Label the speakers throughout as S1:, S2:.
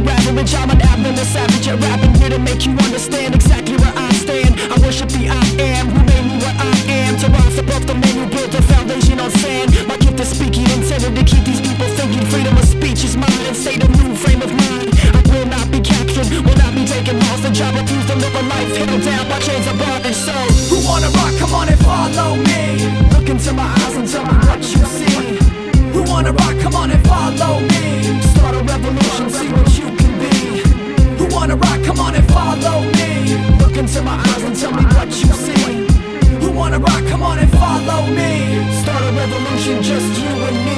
S1: your average. I'm an admin, a savage at rapping, here to make you understand exactly where I stand. I worship the I am, who made me what I am. To rise above the man who built a foundation on sand. My gift is speaking, intended to keep these people thinking. Freedom of speech is mine, and state a new frame of mind. I will not be captured, will not be taken hostage. I refuse to live a life held down by chains of bondage. So, who wanna rock? Come on and follow me. Look into my eyes and tell me what you see. Who wanna rock? Come on and follow me. Start a revolution, see what you can be. Who wanna rock? Come on and follow me. Look into my eyes and tell me what you see. Who wanna rock? Come on and follow me. Start a revolution, just you and me.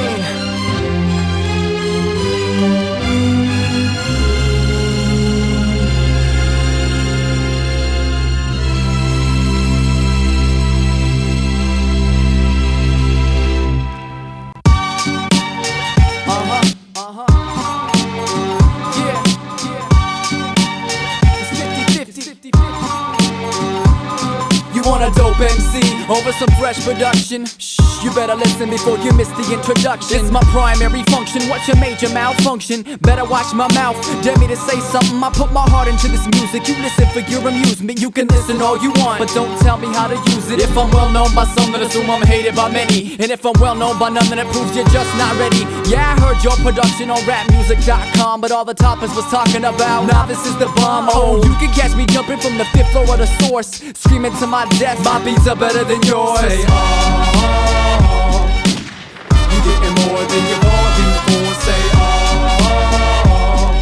S2: Want a dope MC over some fresh production? Shh, you better listen before you miss the introduction. It's my primary function, what's your major malfunction? Better watch my mouth, dare me to say something. I put my heart into this music, you listen for your amusement. You can listen all you want, but don't tell me how to use it. If I'm well known by some, then assume I'm hated by many. And if I'm well known by none, then it proves you're just not ready. Yeah, I heard your production on rapmusic.com, but all the toppers was talking about, now this is the bomb. Oh, you can catch me jumping from the 5th floor of the Source, screaming to my death, my beats are better than yours. Say, oh, you getting more than you bargained for. Say, oh,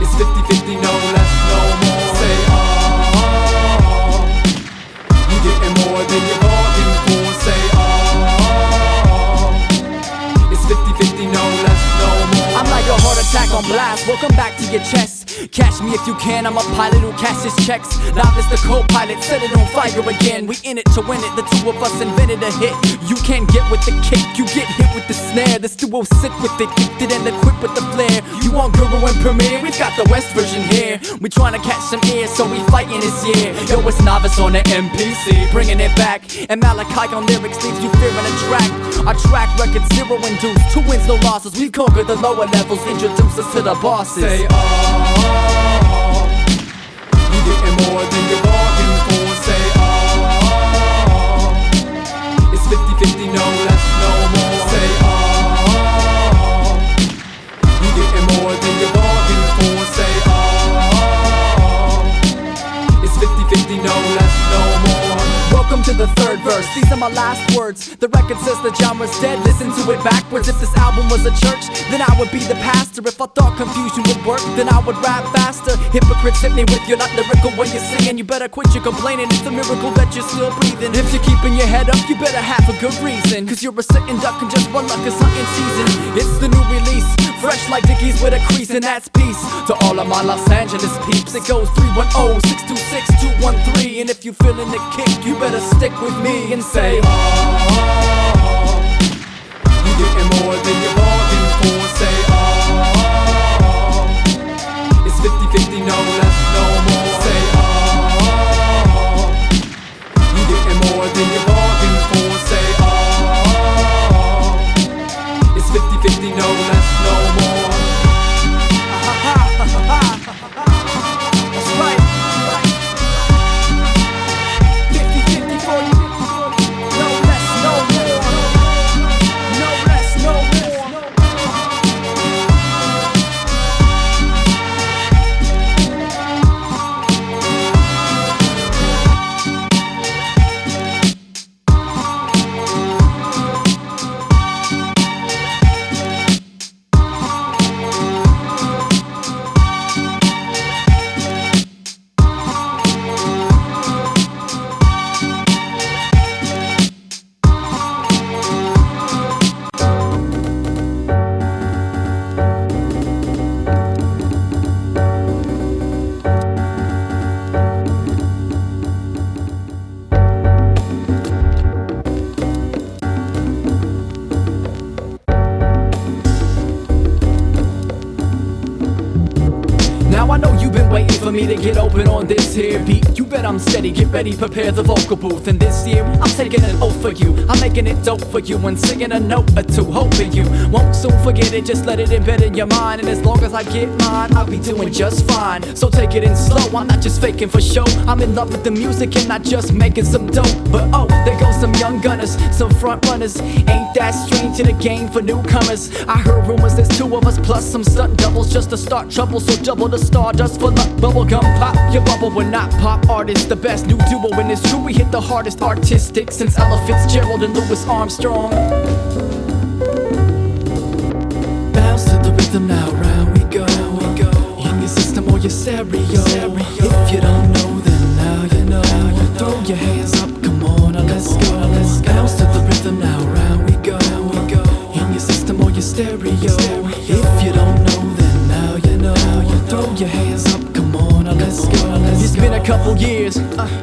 S2: it's 50-50, no less, no more. Say, oh, you getting more than you bargained for. Say, oh, it's 50-50, no less, no more. I'm like a heart attack on blast, welcome back to your chest. Catch me if you can, I'm a pilot who cashes checks. Novice the co-pilot, set it on fire again. We in it to win it, the two of us invented a hit. You can't get with the kick, you get hit with the snare. This duo sit with it, gifted and equipped with the flair. You want Guru and Premiere, we've got the West version here. We tryna catch some ears, so we fighting this year. Yo, it's Novice on the MPC, bringing it back. And Malachi on lyrics leaves you fearing a track. Our track record 0 and deuce, 2 wins, no losses. We've conquered the lower levels, introduce us to the bosses. Say, oh, you getting more than you bargained for. Say, oh, it's 50-50, no less, no more. Say, oh, you getting more than you bargained for. Say, oh, it's 50-50, no less, no more. Welcome to the third verse, these are my last words. The record says the genre's dead, listen to it backwards. If this album was a church, then I would be the pastor. If I thought confusion would work, then I would rap faster. Hypocrites hit me with your not lyrical way you're singing. You better quit your complaining, it's a miracle that you're still breathing. If you're keeping your head up, you better have a good reason. Cause you're a sitting duck and just one luck is hunting season. It's the new release, fresh like Dickies with a crease, and that's peace to all of my Los Angeles peeps. It goes 310-626-213. And if you feeling the kick, you better stick with me and say, oh, you getting more than you bargained for. Say, oh, it's 50-50, no less, no more. Say, oh, you getting more than you bargained for. Say, oh, it's 50-50, no less, no more. That's right. 50-50 for you. No less, no more. No less, no more. Now I know you've been waiting for me to get open on this here beat. You bet I'm steady, get ready, prepare the vocal booth. And this year, I'm taking an oath for you. I'm making it dope for you and singing a note or two. Hoping you won't soon forget it, just let it embed in your mind. And as long as I get mine, I'll be doing just fine. So take it in slow, I'm not just faking for show. I'm in love with the music and not just making some dope. But oh, there goes some young gunners, some front runners. Ain't that strange in a game for newcomers? I heard rumors there's two of us plus some stunt doubles just to start trouble. So double the stardust for luck, bubblegum pop. Your bubble, we're not pop artists. The best new duo in this crew, we hit the hardest artistic since Ella Fitzgerald and Louis Armstrong. Bounce to the rhythm now, round we go. In your system or your stereo. If you don't know, then now you know. Throw your hands up, come on, now let's go. Bounce to the rhythm now, round we go. In your system or your stereo. If you don't know, then now you know. Throw your hands up, come on, now let's go. It's been a couple years,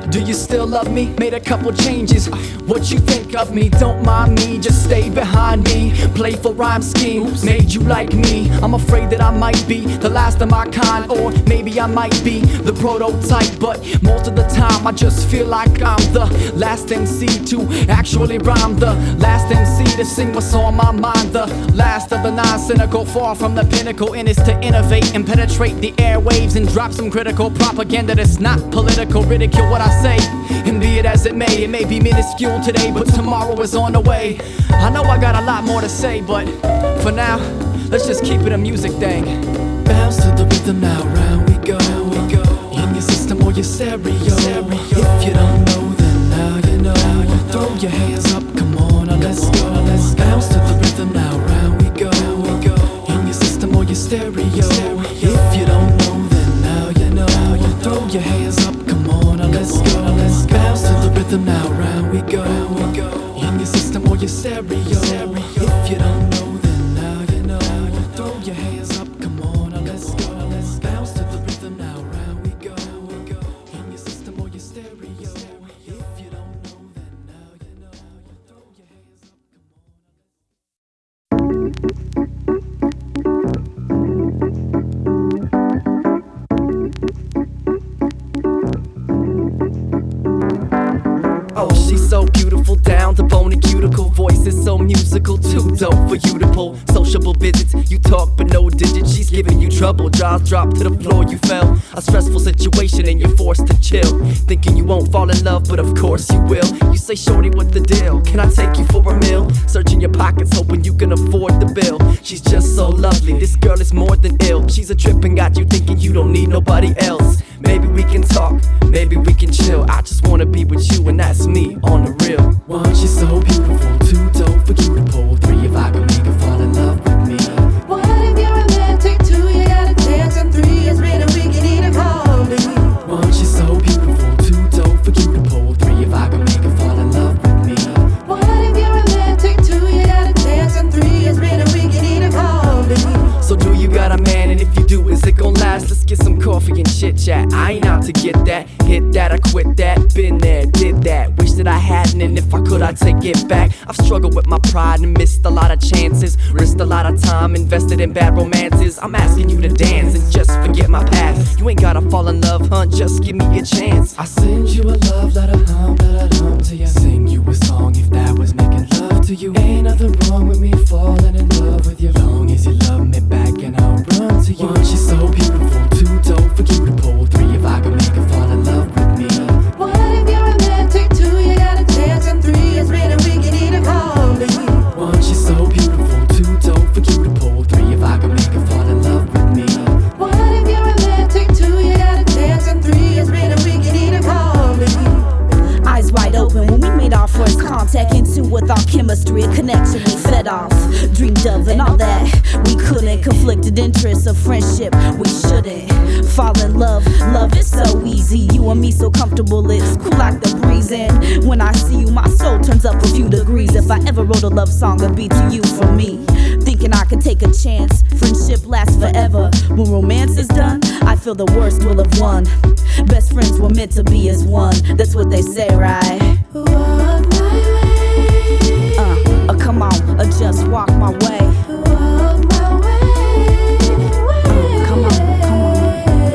S2: do you still love me? Made a couple changes, what you think of me? Don't mind me, just stay behind me. Playful rhyme scheme, made you like me. I'm afraid that I might be the last of my kind, or maybe I might be the prototype. But most of the time I just feel like I'm the last MC to actually rhyme, the last MC to sing what's on my mind, the last of the non-cynical, far from the pinnacle. And it's to innovate and penetrate the airwaves and drop some critical propaganda that's not political. Ridicule what I say, and be it as it may. It may be minuscule today, but tomorrow is on the way. I know I got a lot more to say, but for now, let's just keep it a music thing. Bounce to the rhythm now, round we go. In your system or your stereo. If you don't know, then now you know. Throw your hands up, come on, now let's go. Bounce to the rhythm now, round we go. In your system or your stereo. If you don't know, then now you know. Throw your hands up, come on, now let's go. Bounce to the rhythm now, round we go. In your system or your stereo. If you don't know, then now you know. Throw your hands up, come on, now let's go. Bounce to the rhythm now, round we go. In your system or your stereo. If you don't know, then now you know. Throw your hands up, Oh, she's so beautiful, down to bone and cuticle. Voice is so musical, too dope for you to pull. Sociable visits, you talk but no digits. She's giving you trouble, jaws drop to the floor, you fell. A stressful situation and you're forced to chill. Thinking you won't fall in love, but of course you will. You say, shorty, what the deal? Can I take you for a meal? Searching your pockets, hoping you can afford the bill. She's just so lovely, this girl is more than ill. She's a trip and got you thinking you don't need nobody else. Maybe we can talk, maybe we can chill. I just wanna be with you and that's me, on the real. One, she's so beautiful, too dope for you to pull. Three, if I can make her fall in love with me.
S3: What if you're romantic? Two, you got a chance. And three, it's really we can either call me.
S2: One, she's so beautiful, too dope for you to pull. Three, if I can make her fall in love with me.
S3: What if you're romantic? Two, you got a chance. And three, it's really we can either call me.
S2: So do you got a man, and if you do, is it gon' last? Let's get some coffee and chit chat. I ain't out to get that, hit that or quit that. Been there, did that, wish that I hadn't, and if I could I'd take it back. I've struggled with my pride and missed a lot of chances. Risked a lot of time, invested in bad romances. I'm asking you to dance and just forget my past. You ain't gotta fall in love, huh, just give me a chance. I send you a love letter, to you. Sing you a song if that was making love to you. Ain't nothing wrong with me falling in love with you. Long as you love me back and I'll run to you. One, she's so beautiful, too dope for you to pull. Three, if I can make her fall in love with me.
S3: What if you're romantic? Two, you got a chance. And three, it's really we can either call me.
S2: One, she's so beautiful, too dope for you to pull. Three, if I can make her fall in love with me.
S3: What if you're romantic? Two, you got a chance. And three, it's really we can either call me.
S4: Eyes wide open when we made our first contact. Into with our chemistry, a connection we fed off. Dreamed of and all that we couldn't. Conflicted interests of friendship we shouldn't. Fall in love, love is so easy. You and me so comfortable, it's cool like the breeze. And when I see you, my soul turns up a few degrees. If I ever wrote a love song, it'd be to you from me. Thinking I could take a chance, friendship lasts forever. When romance is done, I feel the worst will have won. Best friends were meant to be as one, that's what they say, right?
S3: Walk my way.
S4: Come on, just walk my way.
S3: Walk my way.
S4: Come on, come on.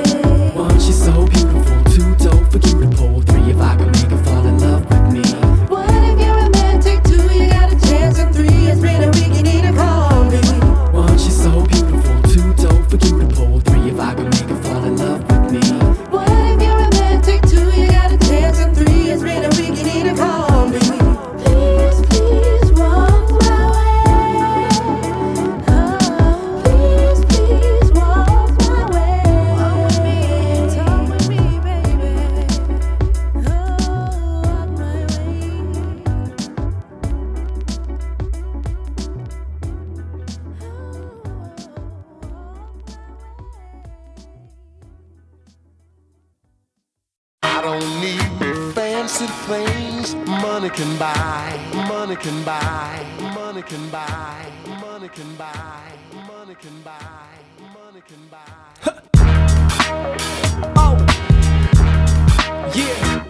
S5: I don't need fancy things money can buy. Money can buy. Money can buy. Money can buy. Money can buy. Money can buy.
S2: Oh, yeah.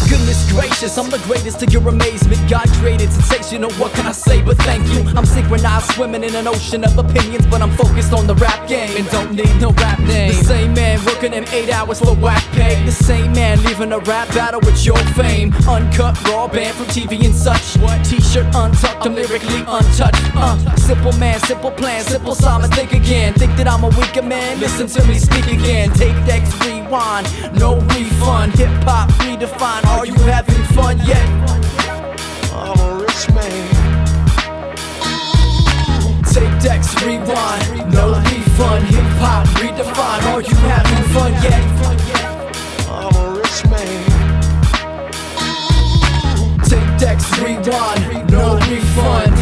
S2: Goodness gracious, I'm the greatest to your amazement. God created sensational, what can I say but thank you? I'm synchronized swimming in an ocean of opinions, but I'm focused on the rap game and don't need no rap name. The same man working in 8 hours for whack pay. The same man leaving a rap battle with your fame. Uncut, raw, banned from TV and such. What? T-shirt untucked, I'm lyrically untouched. Simple man, simple plan, simple Simon, think again. Think that I'm a weaker man? Listen to me speak again. Tape decks, rewind, no refund. Hip-hop redefined, are you having fun yet?
S5: I'm a rich man.
S2: Tape decks, rewind, no refund. Hip-hop redefined, are you having fun yet?
S5: I'm a rich man.
S2: Tape decks, rewind, no refund.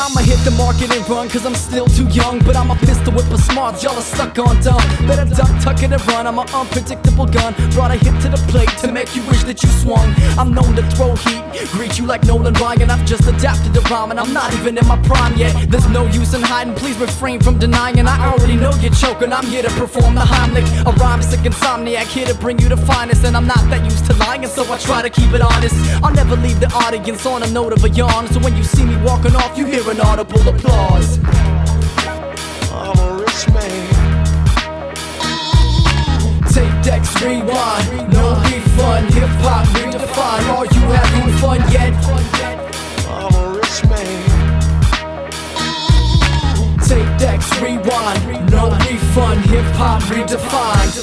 S2: I'ma hit the market and run, cause I'm still too young. But I'm a pistol whip of smarts, y'all are stuck on dumb. Better duck, tuck it and run, I'm an unpredictable gun. Brought a hit to the plate to make you wish that you swung. I'm known to throw heat, greet you like Nolan Ryan. I've just adapted to rhyme and I'm not even in my prime yet. There's no use in hiding, please refrain from denying. I already know you're choking, I'm here to perform the Heimlich. A rhyme sick insomniac, here to bring you the finest. And I'm not that used to lying, so I try to keep it honest. I'll never leave the audience on a note of a yawn. So when you see me walking off, you hear an audible applause.
S5: I'm a rich man.
S2: Tape decks, rewind, no refund. Hip-hop redefined, are you having fun yet?
S5: I'm a rich man.
S2: Tape decks, rewind, no refund. Hip-hop redefined.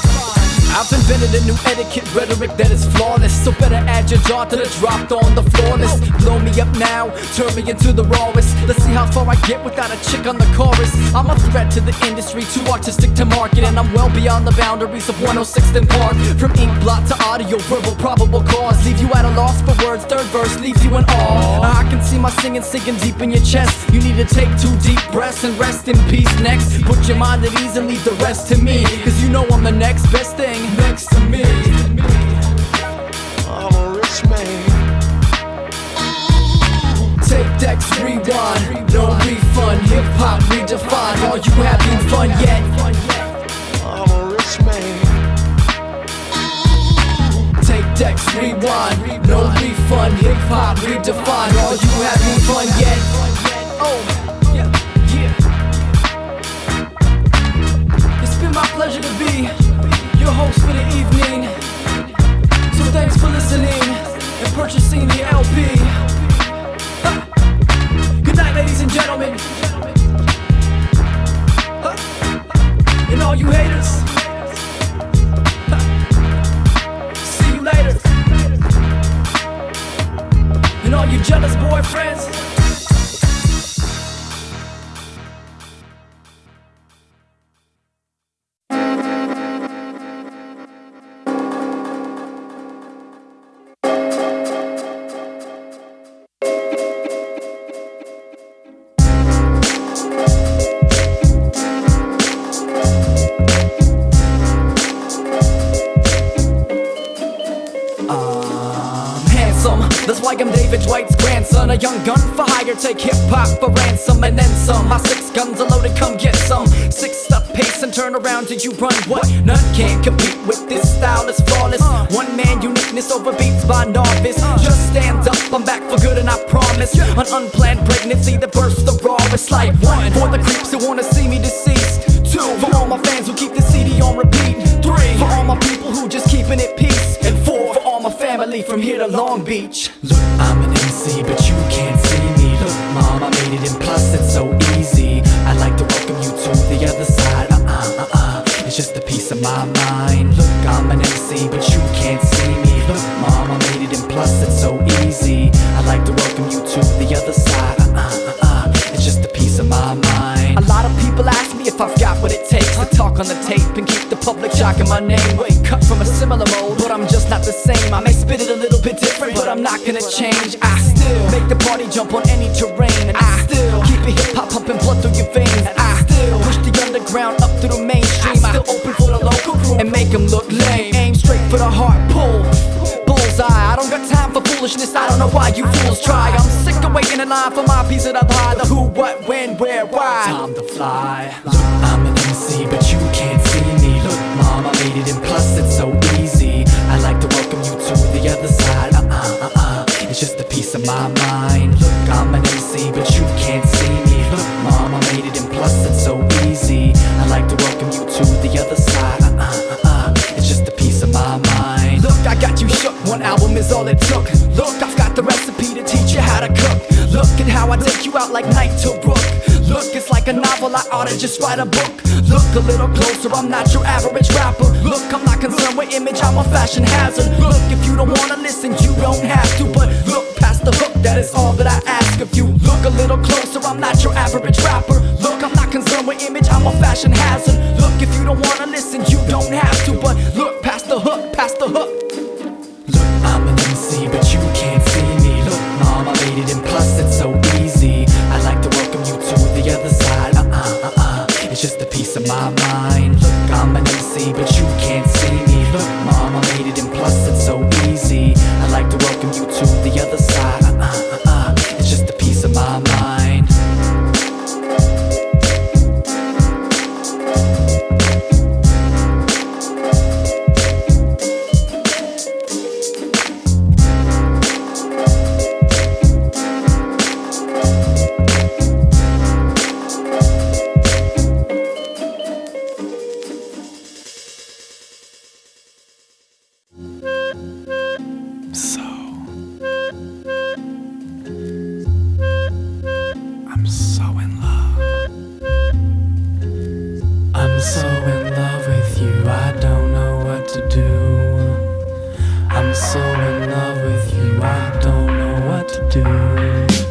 S2: I've invented a new etiquette rhetoric that is flawless. So better add your jaw to the dropped on the floor list. Blow me up now, turn me into the rawest. Let's see how far I get without a chick on the chorus. I'm a threat to the industry, too artistic to market. And I'm well beyond the boundaries of 106th and Park. From ink blot to audio, verbal probable cause. Leave you at a loss for words, third verse leaves you in awe. I can see my singing sinking deep in your chest. You need to take 2 deep breaths and rest in peace next. Put your mind at ease and leave the rest to me, cause you know I'm the next best thing next to me.
S5: I'm a rich man.
S2: Tape decks, rewind, no refund. Hip-hop redefined, are you having fun yet?
S5: I'm a rich man.
S2: Tape decks, rewind, no refund. Hip-hop redefined, are you having fun yet? Oh, yeah, yeah. It's been my pleasure to be your host for the evening. So thanks for listening and purchasing the LP. Good night, ladies and gentlemen. And all you haters, see you later. And all you jealous boyfriends, that's why I'm David Dwight's grandson. A young gun for hire, take hip-hop for ransom and then some. My 6 guns are loaded, come get some. 6-step pace and turn around, did you run what? None can't compete with this style, it's flawless. One-man uniqueness over beats by novice. Just stand up, I'm back for good and I promise. An unplanned pregnancy that bursts the rawest. Like 1, for the creeps who wanna see me deceased. 2, for all my fans who keep the CD on repeat. 3, for all my people who just keeping it peace. And 4, for all my family from here to Long Beach. Look, I'm an MC, but you can't see me. Look, mom, I made it, and plus it's so easy. I'd like to welcome you to the other side. It's just a piece of my mind. Look, I'm an MC, but you can't see me. Look, mom, I made it, and plus it's so easy. I'd like to welcome you to the other side. It's just a piece of my mind. A lot of people ask me if I've got what it takes to talk on the tape and keep the public jocking my name. Wait, cut from a similar mold, but I'm just not the same. I may spit it a little bit different, but I'm not gonna change. I still make the party jump on any terrain, and I still keep it hip-hop pumping blood through your veins. foolishness, I don't know why you fools try. I'm sick of waiting in line for my piece of the pie. The who, what, when, where, why. Time to fly. Look, I'm an MC, but you can't see me. Look, mom, I made it, and plus it's so easy. I'd like to welcome you to the other side. It's just a piece of my mind. Look, I'm an MC, but you can't see me. Look, mom, I made it, and plus it's so easy. I'd like to welcome you to the other side. It's just a piece of my mind. Look, I got you shook. One album is all it took. Look, I've got the recipe to teach you how to cook. Look at how I take you out like night to Rook. Look, it's like a novel, I oughta just write a book. Look a little closer, I'm not your average rapper. Look, I'm not concerned with image, I'm a fashion hazard. Look, if you don't wanna listen, you don't have to. But look past the hook, that is all that I ask of you. Look a little closer, I'm not your average rapper. Look, I'm not concerned with image, I'm a fashion hazard. Look, if you don't wanna listen, you don't have to. But look past the hook, past the hook. Look, I'm an MC, but you can't see me. Look, mom, I made it, and plus it's so easy. I'd like to welcome you to the other side. It's just a piece of my mind. Look, I'm an MC, but you can't see me. Look, mom, I made it, and plus it's so easy. I'd like to welcome you to the other side. It's just a piece of my mind.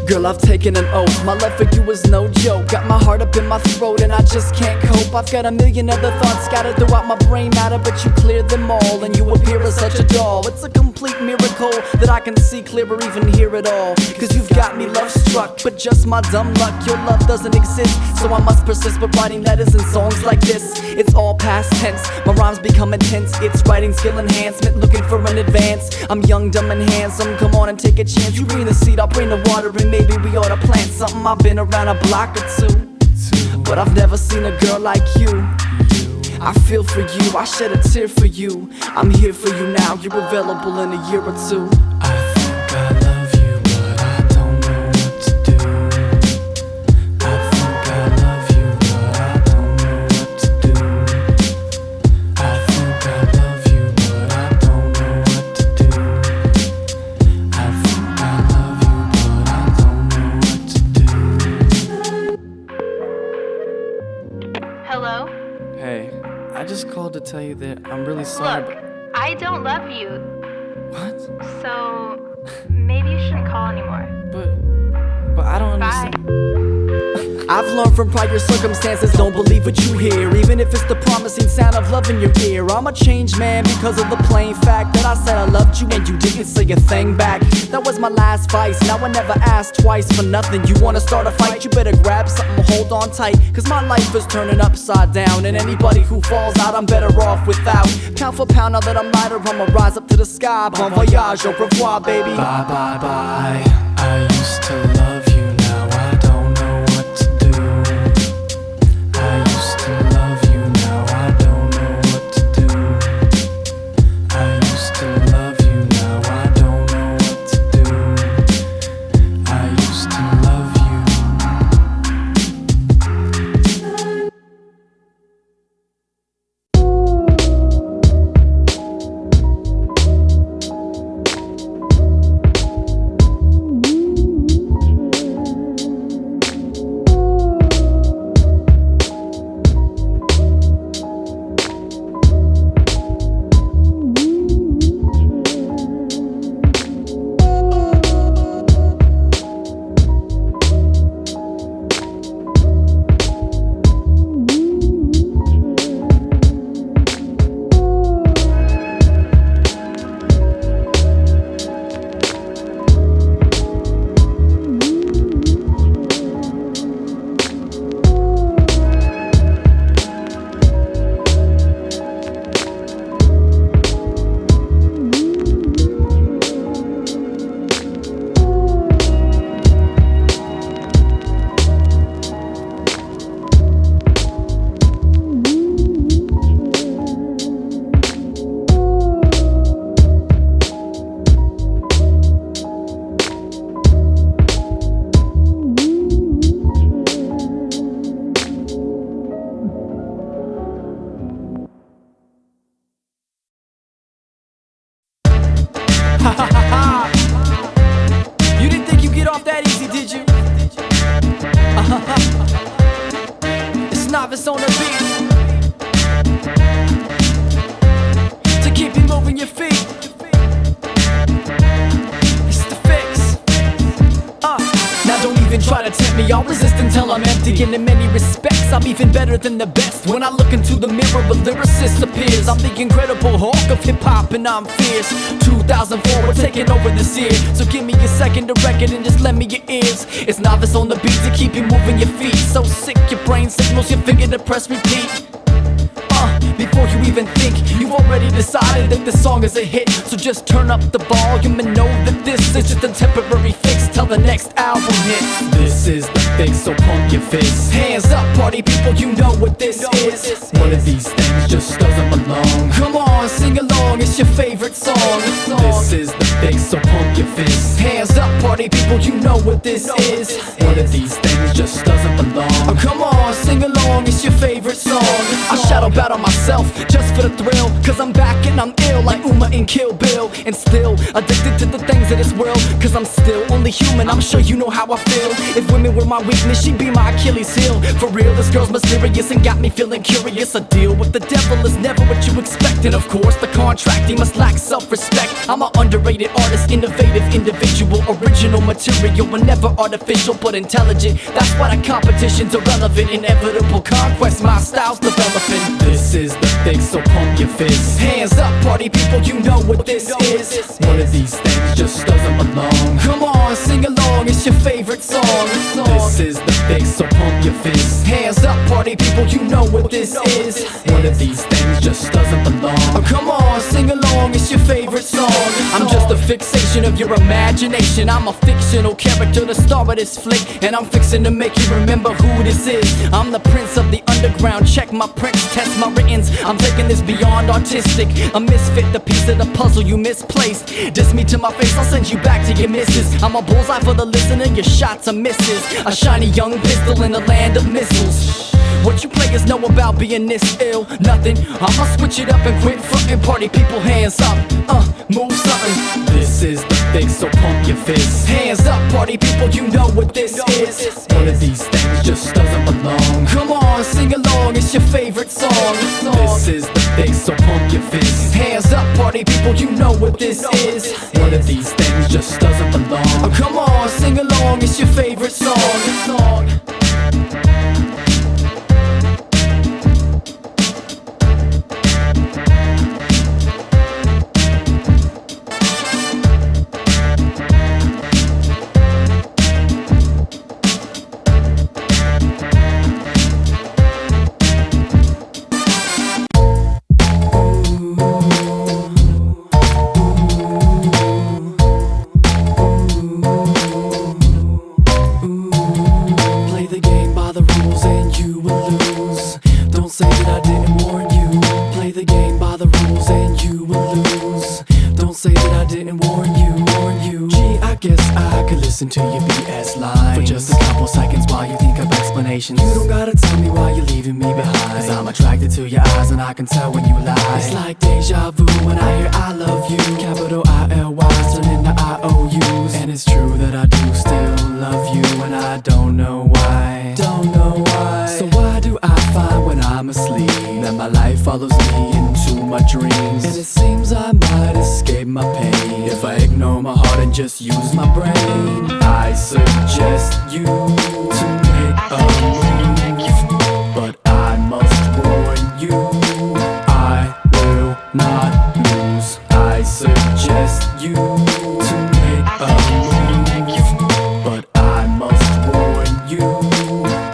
S2: Girl, I've taken an oath, my love for you is no joke. Got my heart up in my throat and I just can't cope. I've got a million other thoughts scattered throughout my brain matter, but you cleared them all and you appear as such a doll. It's a complete miracle that I can see clear or even hear it all. Cause you've got me love struck, but just my dumb luck. Your love doesn't exist, so I must persist with writing letters and songs like this. It's all past tense, my rhymes become intense. It's writing skill enhancement, looking for an advance. I'm young, dumb and handsome, come on and take a chance. You bring the seed, I'll bring the water, and maybe we ought to plant something. I've been around a block or two, but I've never seen a girl like you. I feel for you, I shed a tear for you. I'm here for you now, you're available in a year or two. I think I love you, but I don't know what to do. I think I love you, but I don't know what to do. I think I love you, but I don't know what to do. I think I love you, but I don't know what to do.
S6: Hello?
S2: Hey, I just called to tell you that I'm really sorry.
S6: Look, I don't love you,
S2: What?
S6: so maybe you shouldn't call anymore.
S2: But I don't
S6: Bye.
S2: understand. I've learned from prior circumstances, don't believe what you hear, even if it's the promising sound of love in your ear. I'm a changed man because of the plain fact that I said I loved you and you didn't say a thing back. That was my last vice, now I never asked twice for nothing. You wanna start a fight, you better grab something, hold on tight, cause my life is turning upside down, and anybody who falls out I'm better off without. Pound for pound, now that I'm lighter, I'ma rise up to the sky. Bon voyage, au revoir, baby. Bye, bye, bye. I used to love you, now I don't know what to do. I used to love you, now I don't know what to do. I used to love you, now I don't know what to do. I used to love you. even try to tempt me. I'll resist until I'm empty, and in many respects I'm even better than the best. When I look into the mirror, a lyricist appears. I'm the incredible Hulk of hip-hop and I'm fierce. 2004, we're taking over this year, so give me a second to record and just lend me your ears. It's novice on the beat to keep you moving your feet. So sick, your brain signals your finger to press repeat. Before you even think, you've already decided that this song is a hit. So just turn up the volume and know that this is just a temporary fix till the next album hits. This is the fix, so pump your fists. Hands up, party people, you know what this is. One of these things just doesn't belong. Come on, sing along, it's your favorite song. This is the fix, so pump your fists. Hands up, party people, you know what this is. One of these things just doesn't belong. Come on, sing along, it's your favorite song. I shadow battle myself just for the thrill, cause I'm back and I'm ill like Uma in Kill Bill. And still addicted to the things of this world, cause I'm still only human, I'm sure you know how I feel. If women were my weakness, she'd be my Achilles heel. For real, this girl's mysterious and got me feeling curious. A deal with the devil is never what you expect. And of course the contract, he must lack self-respect. I'm an underrated artist, innovative individual, original material, but never artificial but intelligent. That's why the competition's irrelevant. Inevitable conquest, my style's developing. This is the fix, so pump your fists. Hands up, party people, you know what this is. One of these things just doesn't belong. Come on, sing along, it's your favorite song. This is the fix, so pump your fists. Hands up, party people, you know what this is. One of these things just doesn't belong. Come on, sing along, it's your favorite song. I'm just a fixation of your imagination. I'm a fictional character, the star of this flick, and I'm fixing to make you remember who this is. I'm the prince of the underground, check my prints, test my writtens. I'm taking this beyond artistic, a misfit, the piece of the puzzle you misplaced. Diss me to my face, I'll send you back to your missus. I'm a bullseye for the listener, your shots are misses. A shiny young pistol in a land of missiles. What you players know about being this ill? Nothing, I'ma switch it up and quit frontin'. Party people, hands up, move something. This is the fix, so pump your fists. Hands up, party people, you know what this is. One of these things just doesn't belong. Come on, sing along, it's your favorite song. This is the fix, so pump your fists. Hands up, party people, you know what this is. One of these things just doesn't belong. Come on, sing along, it's your favorite song. To your BS lines for just a couple seconds while you think of explanations. You don't gotta tell me why you're leaving me behind, cause I'm attracted to your eyes and I can tell when you lie. It's like deja vu when I hear I love you. Capital I-L-Y's turn into I-O-U's. And it's true that I do still love you, and I don't know why. So why do I find when I'm asleep that my life follows me into my dreams? And it seems I might escape my pain if I ignore my heart and just use my brain. I suggest you to make a move, but I must warn you, I will not lose. I suggest you to make a move, but I must warn you,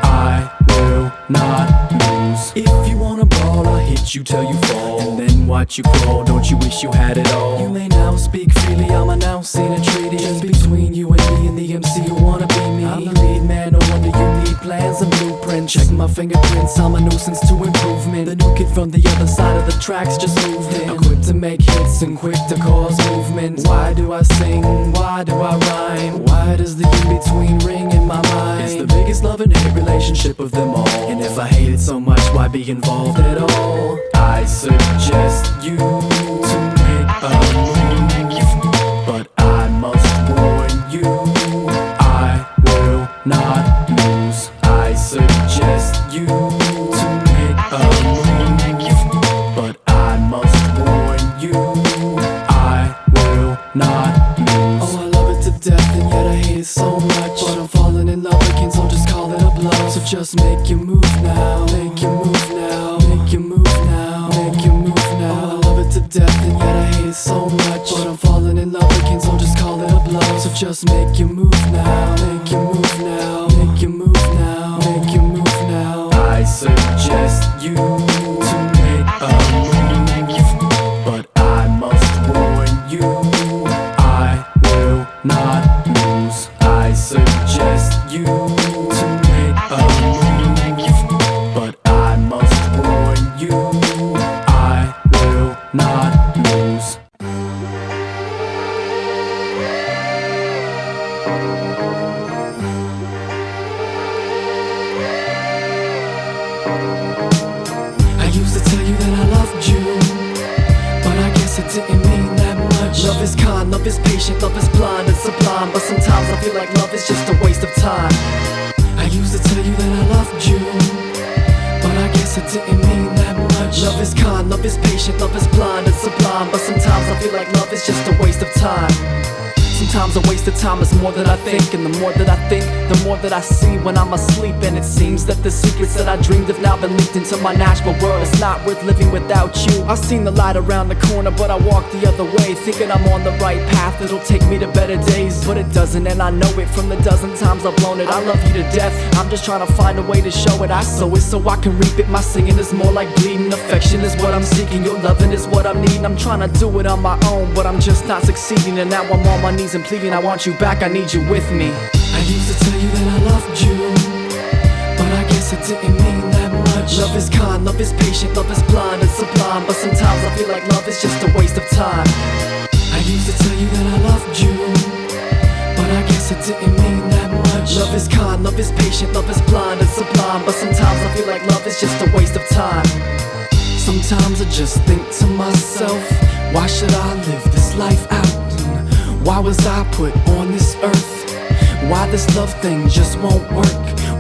S2: I will not lose. If you wanna brawl, I'll hit you till you fall, and then watch you crawl. Don't you wish you had it all? You may now speak freely, I'm announcing a treaty just between you and me and the MC who wanna be me. I'm the lead man, no wonder you need plans and blueprints. Check my fingerprints, I'm a nuisance to improvement. The new kid from the other side of the tracks just moved in, equipped to make hits and quick to cause movement. Why do I sing? Why do I rhyme? Why does the in-between ring in my mind? It's the biggest love and hate relationship of them all, and if I hate it so much, why be involved at all? I suggest you to make a move, but I must warn you, I will not lose. I suggest you to make a move, but I must warn you, I will not lose. Oh, I love it to death and yet I hate it so much, but I'm falling in love just make your move now, make your move now, make your move now, make your move now. Oh, I love it to death and yet I hate it so much, but I'm falling in love again, so just call it a bluff. So just make your move now, make your move now, make your move now, make your move now. I suggest you to make a move, but I must warn you, I will not lose. I suggest you to make a move, but I must warn you, I will not lose. I used to tell you that I loved you, but I guess it didn't mean that much. Love is kind, love is patient, love is blind and sublime, but sometimes I feel like love is just a waste of time. I used to tell you that I loved you, but I guess it didn't mean that much. Love is kind, love is patient, love is blind and sublime, but sometimes I feel like love is just a waste of time. Sometimes a waste of time is more than I think, and the more that I think, the more that I see when I'm asleep. And it seems that the secrets that I dreamed have now been leaked into my natural world. It's not worth living without you. I've seen the light around the corner, but I walk the other way, thinking I'm on the right path, it'll take me to better days. But it doesn't, and I know it from the dozen times I've blown it. I love you to death, I'm just trying to find a way to show it. I sow it so I can reap it. My singing is more like bleeding. Affection is what I'm seeking, your loving is what I'm needing. I'm trying to do it on my own, but I'm just not succeeding. And now I'm on my knees and pleading, I want you back, I need you with me. I used to tell you that I loved you, but I guess it didn't mean that much. Love is kind, love is patient, love is blind and sublime, but sometimes I feel like love is just a waste of time. I used to tell you that I loved you, but I guess it didn't mean that much. Love is kind, love is patient, love is blind and sublime, but sometimes I feel like love is just a waste of time. Sometimes I just think to myself, why should I live this life out? Why was I put on this earth? Why this love thing just won't work?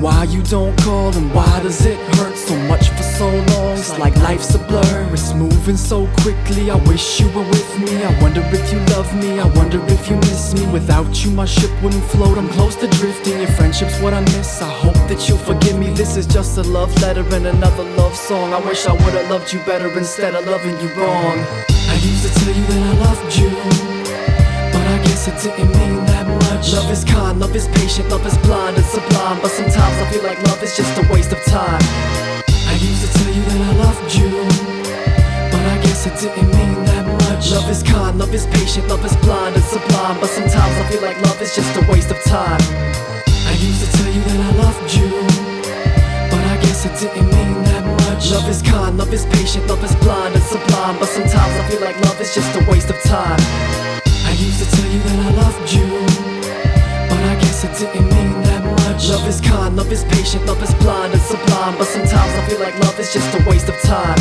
S2: Why you don't call and why does it hurt so much for so long? It's like life's a blur, it's moving so quickly. I wish you were with me, I wonder if you love me, I wonder if you miss me. Without you my ship wouldn't float, I'm close to drifting. Your friendship's what I miss, I hope that you'll forgive me. This is just a love letter and another love song. I wish I would've loved you better instead of loving you wrong. I used to tell you that I loved you, but I guess it didn't mean that much. Love is kind, love is patient, love is blind and sublime, but sometimes I feel like love is just a waste of time. I used to tell you that I loved you, but I guess it didn't mean that much. Love is kind, love is patient, love is blind and sublime, but sometimes I feel like love is just a waste of time. I used to tell you that I loved you, but I guess it didn't mean that much. Love is kind, love is patient, love is blind and sublime, but sometimes I feel like love is just a waste of time. I used to tell you that I loved you, but I guess it didn't mean that much. Love is kind, love is patient, love is blind and sublime, but sometimes I feel like love is just a waste of time.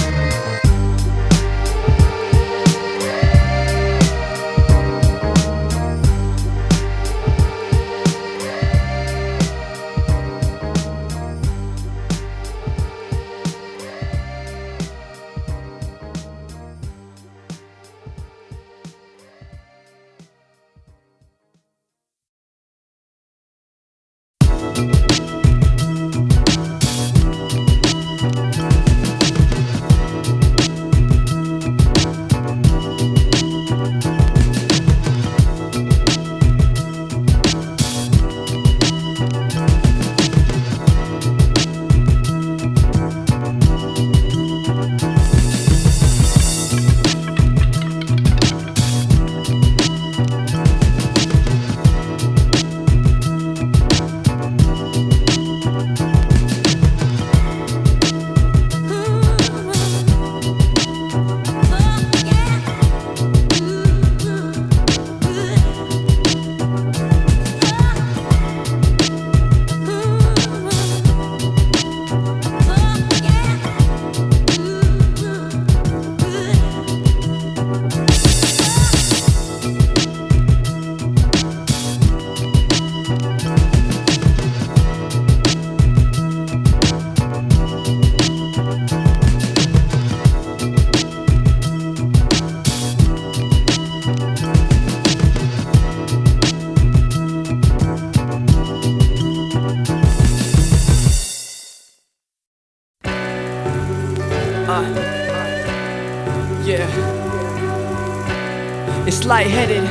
S2: It's Lightheaded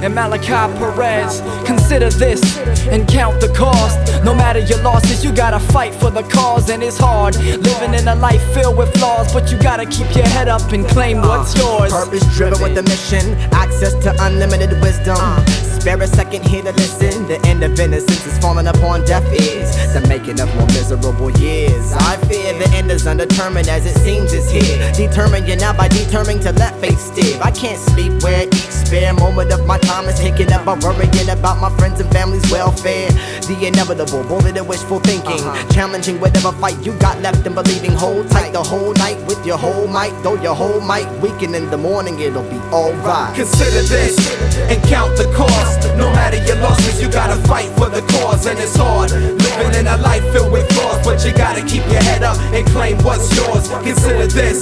S2: and Malachi Perez. Consider this and count the cost. No matter your losses, you gotta fight for the cause. And it's hard living in a life filled with flaws, but you gotta keep your head up and claim what's yours.
S7: Purpose driven with a mission, access to unlimited wisdom. Spare a second here to listen. The end of innocence is falling upon deaf ears, the making of more miserable years. I fear the end is undetermined as it seems it's here. Determined you're now by determining to let faith steer. I can't sleep where each spare moment of my time is taken up by worrying about my friends and family's welfare. The inevitable, bullet and wishful thinking, challenging whatever fight you got left and believing. Hold tight the whole night with your whole might, though your whole might weaken in the morning, it'll be alright.
S8: Consider this and count the cost. No matter your losses, you gotta fight for the cause. And it's hard living in a life filled with flaws, but you gotta keep your head up and claim what's yours. Consider this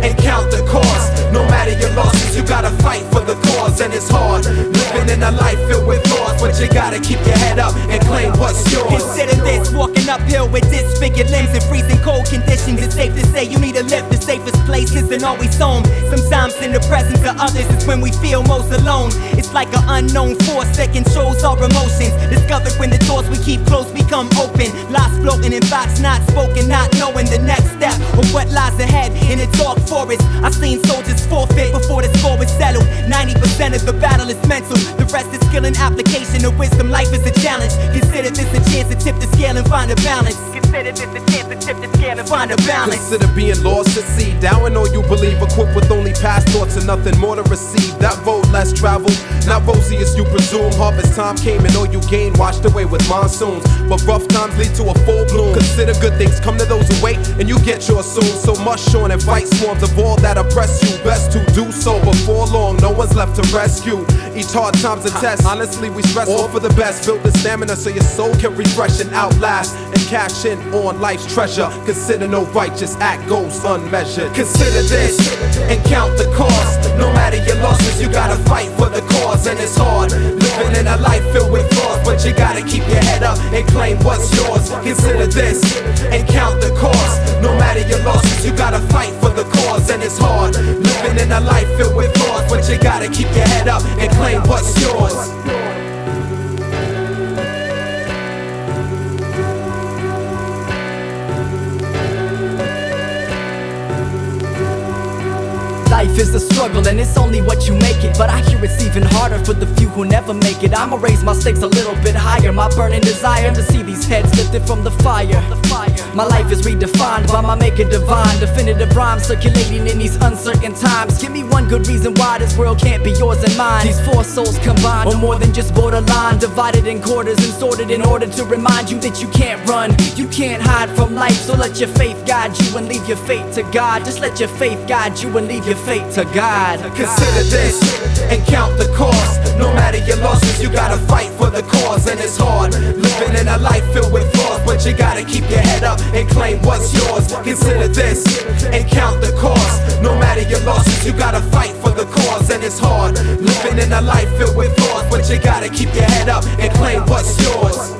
S8: and count the cost. No matter your losses, you gotta fight for the cause. And it's hard living in a life filled with flaws, but you gotta keep your head up and claim what's yours.
S9: Consider this, walking uphill with disfigured limbs in freezing cold conditions. It's safe to say you need to live. The safest place isn't always home. Sometimes in the presence of others is when we feel most alone. It's like an unknown force that controls our emotions. Discovered when the doors we keep closed become open. Lies floating in thoughts not spoken, not knowing the next step or what lies ahead in a dark forest. I've seen soldiers forfeit before the score is settled. 90% of the battle is mental, the rest is skill and application of wisdom. Life is a challenge. Consider this a chance to tip the scale and find a balance. Consider this a chance to tip the scale and find a balance.
S8: Consider being lost at sea, down in all you believe, equipped with only past thoughts and nothing more to receive. That road less traveled, not rosy as you presume. Harvest time came and all you gained washed away with monsoons, but rough times lead to a full bloom. Consider good things come to those who wait, and you get yours soon. So mush on and fight swarms of all that oppress you. Best to do so before long, no one's left to rescue. Each hard time's a test, honestly we stress all for the best. Build the stamina so your soul can refresh and outlast, and cash in on life's treasure. Consider no righteous act goes unmeasured. Consider this and count the cost. No matter your losses, you gotta fight for the cause. And it's hard living in a life filled with flaws, but you gotta keep your head up and claim what's yours. Consider this and count the cost. No matter your losses, you gotta fight for the cause. And it's hard living in a life filled with flaws, but you gotta keep your head up and claim what's yours.
S2: Life is a struggle and it's only what you make it, but I hear it's even harder for the few who never make it. I'ma raise my stakes a little bit higher. My burning desire to see these heads lifted from the fire. My life is redefined by my maker divine. Definitive rhymes circulating in these uncertain times. Give me one good reason why this world can't be yours and mine. These four souls combined are more than just borderline, divided in quarters and sorted in order to remind you that you can't run, you can't hide from life. So let your faith guide you and leave your fate to God. Just let your faith guide you and leave your fate to God.
S8: Consider this and count the cost. No matter your losses, you gotta fight for the cause. And it's hard living in a life filled with flaws, but you gotta keep your head up and claim what's yours. Consider this and count the cost. No matter your losses, you gotta fight for the cause. And it's hard living in a life filled with flaws, but you gotta keep your head up and claim what's yours.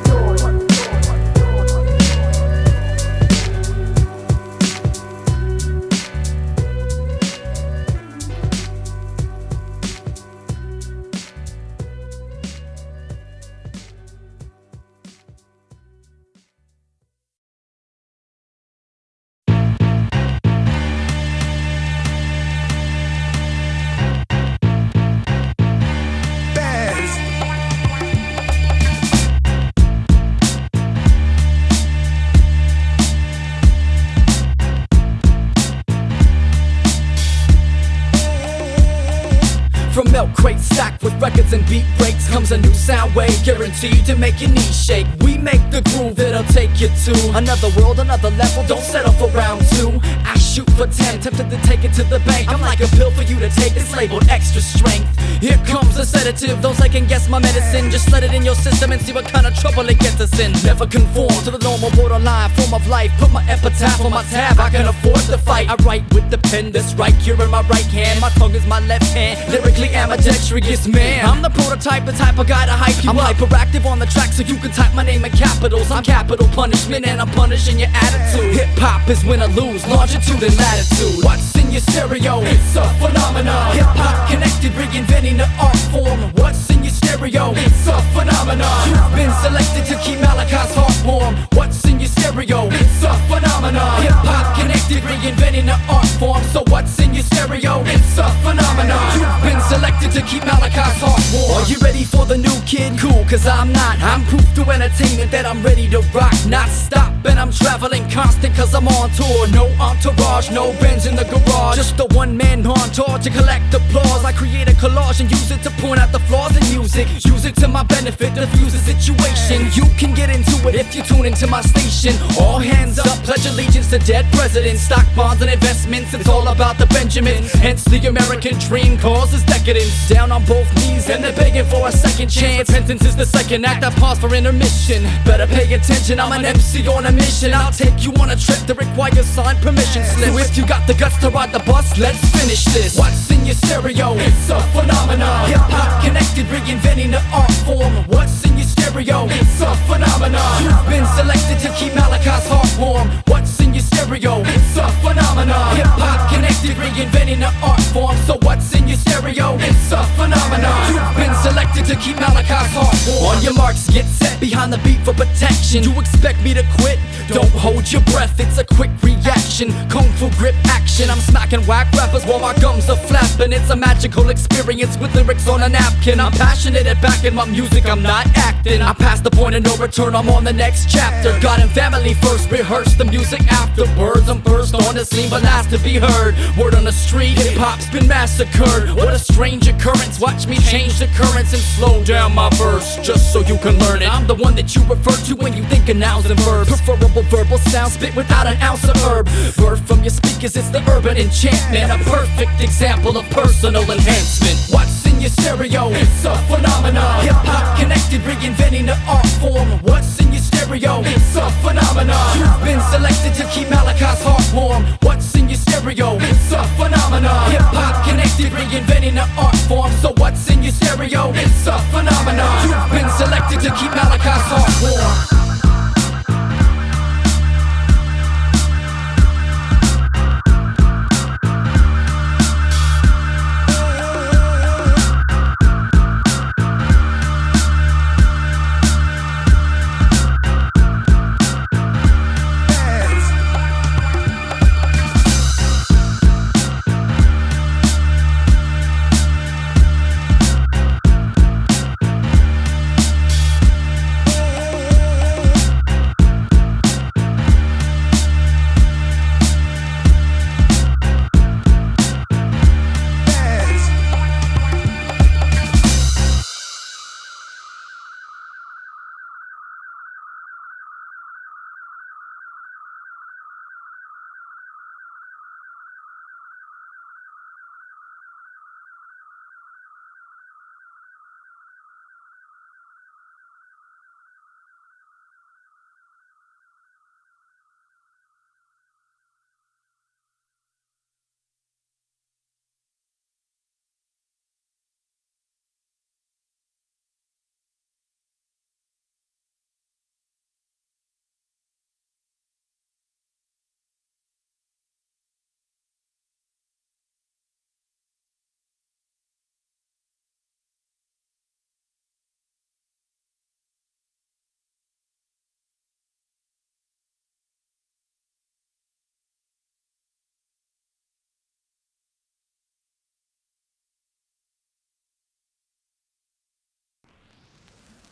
S2: From milk crates stacked with records and beat breaks comes a new sound wave guaranteed to make your knees shake. We make the groove that'll take you to another world, another level. Don't settle for round two. I shoot for 10, tempted to take it to the bank. I'm like a pill for you to take that's labeled extra strength. Here comes a sedative, those that can guess my medicine. Just let it in your system and see what kind of trouble it gets us in. Never conform to the normal borderline form of life. Put my epitaph on my tab, I can afford to fight. I write with the pen that's right here in my right hand. My tongue is my left hand, lyrically ambidextrous man. I'm the prototype, the type of guy to hype I'm hyperactive on the track, so you can type my name in capitals. I'm capital punishment, and I'm punishing your attitude. Hip-hop is win or lose, longitude and latitude. What's in your stereo? It's a phenomenon. Hip-hop connected, reinventing the art form. What's in your stereo? It's a phenomenon. You've been selected to keep Malachi's heart warm. What's in your stereo? It's a phenomenon. Hip-hop connected, reinventing the art form. So what's in your stereo? It's a phenomenon. You've been selected to keep Malachi's heart warm. Are you ready for the new kid? Cool, cause I'm not. I'm proof through entertainment that I'm ready to rock, not stop. And I'm traveling constant cause I'm on tour. No entourage, no Benz in the garage. Just a one-man entourage to collect applause. I create a collage and use it to point out the flaws in music. Use it to my benefit, diffuse the situation. You can get into it if you tune into my station. All hands up, pledge allegiance to dead presidents. Stock bonds and investments, it's all about the Benjamins. Hence the American dream causes decadence. Down on both knees and they're begging for a second chance. Repentance is the second act, I pause for intermission. Better pay attention, I'm an MC on a mission. I'll take you on a trip that requires signed permission slip. So if you got the guts to ride the bus, let's finish this. What's in your stereo? It's a phenomenon. Hip-hop connected, reinventing the art form. What's in your stereo? It's a phenomenon. You've been selected to keep Malachi's heart warm. What's in your stereo? It's a phenomenon. Hip-hop connected, reinventing the art form. So what's in your stereo? It's a phenomenon. You've been selected to keep Malachi's heart warm. On your marks, get set behind the beat for protection. You expect me to quit? Don't hold your breath, it's a quick reaction. Kung fu grip action. I'm smacking whack rappers while my gums are flapping. It's a magical experience with lyrics on a napkin. I'm passionate at backing my music, I'm not acting. I passed the point of no return, I'm on the next chapter. God and family first, rehearse the music afterwards. I'm first on the scene but last to be heard. Word on the street, hip-hop's been massacred. What a strange occurrence, watch me change the currents and slow down my verse, just so you can learn it. I'm the one that you refer to when you think of nouns and verbs. Preferable verbal sound spit without an ounce of herb. Birth from your speakers, it's the urban enchantment. A perfect example of personal enhancement. What's in your stereo? It's a phenomenon. Hip-hop connected, reinventing the art form. What's in your stereo? It's a phenomenon. You've been selected to keep Malachi's heart warm. What's in your stereo? It's a phenomenon. Hip-hop connected, reinventing the art form. So what's in your stereo? It's a phenomenon. You've been selected to keep Malachi's heart warm.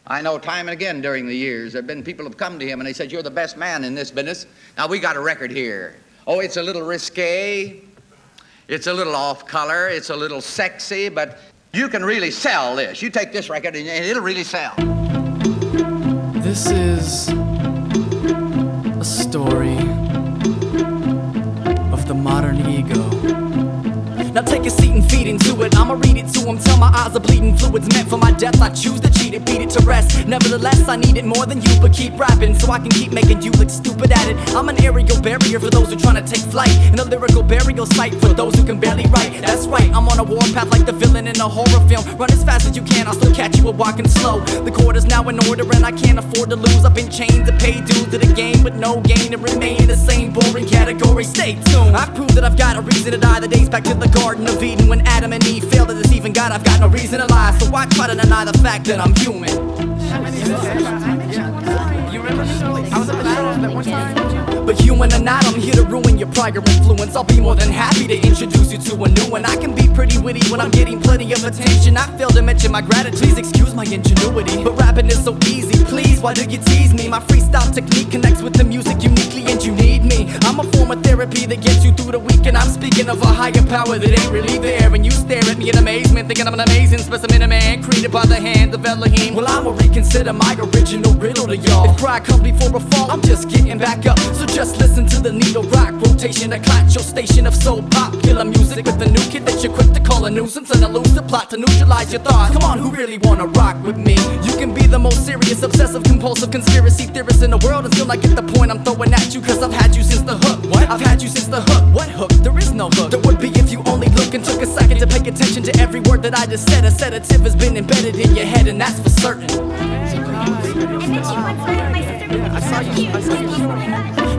S10: I know time and again during the years there have been people who have come to him and they said, "You're the best man in this business. Now we got a record here. Oh, it's a little risque, it's a little off color, it's a little sexy, but you can really sell this. You take this record and it'll really sell."
S2: This is a story of the modern ego. Now take a seat and feed into it. I'ma read it it to him till my eyes are bleeding. Fluids meant for my death, I choose to cheat it, beat it to rest. Nevertheless, I need it more than you, but keep rapping so I can keep making you look stupid at it. I'm an aerial barrier for those who tryna take flight, and a lyrical burial site for those who can barely write. That's right, I'm on a warpath like the villain in a horror film. Run as fast as you can, I'll still catch you walking slow. The court is now in order and I can't afford to lose. I've been chained to pay dues to the game with no gain and remain in the same boring category. Stay tuned. I've proved that I've got a reason to die. The days back to the Garden of Eden when Adam and Eve failed to deceive in God. I've got no reason to lie, so why try to deny the fact that I'm human? You remember I was at the show that one time. But human or not, I'm here to ruin your prior influence. I'll be more than happy to introduce you to a new one. I can be pretty witty when I'm getting plenty of attention. I fail to mention my gratitude. Please excuse my ingenuity, but rapping is so easy. Please, why do you tease me? My freestyle technique connects with the music uniquely, and you need me. I'm a form of therapy that gets you through the week, and I'm speaking of a higher power that ain't really there. And you stare at me in amazement, thinking I'm an amazing specimen of man created by the hand of Elohim. Well, I'ma reconsider my original riddle to y'all. If pride comes before a fall, I'm just getting back up. So just listen to the needle rock rotation that clot your station of so popular music with the new kid that you're quick to call a nuisance and elusive plot to neutralize your thoughts. Come on, who really wanna rock with me? You can be the most serious, obsessive, compulsive conspiracy theorist in the world and still not get the point I'm throwing at you, cause I've had you since the hook. What? I've had you since the hook. What hook? There is no hook. There would be if you only look and took a second to pay attention to every word that I just said. A sedative has been embedded in your head, and that's for certain.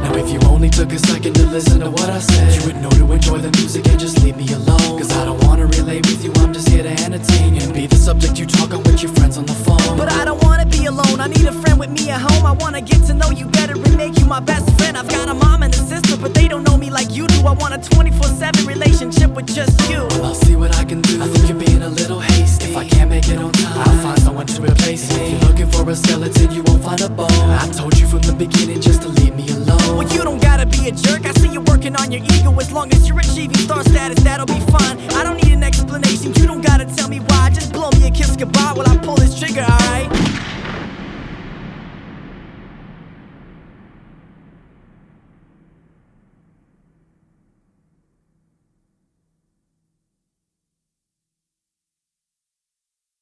S2: Now if you only took a second to listen to what I said, you would know to enjoy the music and just leave me alone. Cause I don't wanna relate with you, I'm just here to entertain you and be the subject you talk on with your friends on the phone. But I don't wanna be alone, I need a friend with me at home. I wanna get to know you better and make you my best friend. I've got a mom and a sister, but they don't know me like you do. I want a 24/7 relationship with just you. Well, I'll see what I can do. I think you're being a little hasty. If I can't make it on time, I'll find someone to replace me. If you're looking for a skeleton, you won't find a bone. I told you from the beginning just to leave me alone. Well, you don't gotta be a jerk, I see you working on your ego. As long as you're achieving star status, that'll be fine. I don't need an explanation, you don't gotta tell me why. Just blow me a kiss goodbye while I pull this trigger out.